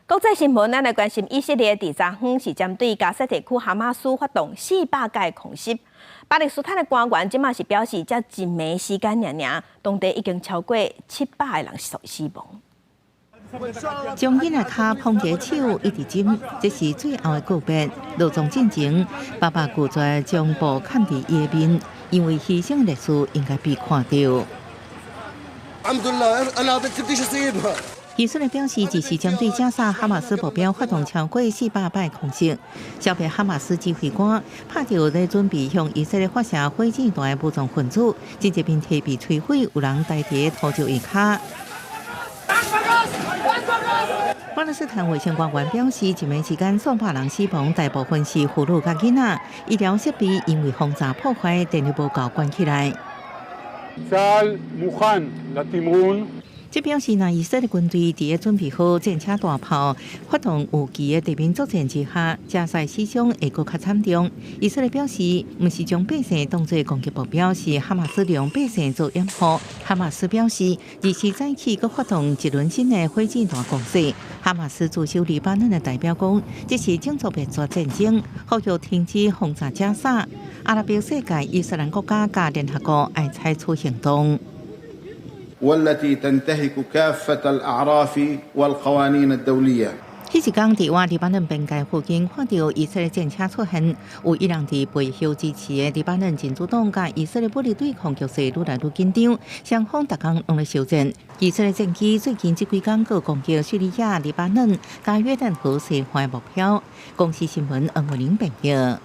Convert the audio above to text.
国际新闻，咱来关心以色列第三方是针对加沙地区哈马斯发动400架空袭。巴勒斯坦的官员即马是表示，才一暝时间尔，当地已经超过700个人死亡。将囡仔脚捧在手一直浸，这是最后的告别。路中进前，爸爸拒绝将布砍伫伊的面，因为牺牲的历史应该被看到。以色列表示，只是针对加沙哈马斯目标发动超过400摆空袭。消灭哈马斯指挥官拍到在准备向以色列发射火箭弹的武装分子，直接并体被摧毁，有人呆伫土石下。巴勒斯坦卫生官员表示，一暝时间数百人死亡，大部分是妇女甲囡仔。医疗设备因为轰炸破坏，电力无够关起来。这表示，若以色列军队伫准备好战车大炮，发动有期的地面作战之下，加沙死伤会搁较惨重。以色列表示，毋是将百姓当作攻击目标，是哈马斯利用百姓做掩护。哈马斯表示，24早起搁发动一轮新的火箭弹攻势。哈马斯驻守黎巴嫩的代表讲，这是种族灭绝战争，呼吁停止轰炸加沙。阿拉伯世界伊斯兰国家甲联合国爱采取行动。والتي تنتهك كافة الأعراف والقوانين الدولية。迄一天，伫黎巴嫩边界附近看到以色列战车出现，有伊人伫背后支持的黎巴嫩真主党甲以色列武力对抗局势愈来愈紧张，双方逐天拢在烧战。以色列战机最近这几天各攻击叙利亚、黎巴嫩、加约旦河西岸目标。公司新闻，恩惠玲报道。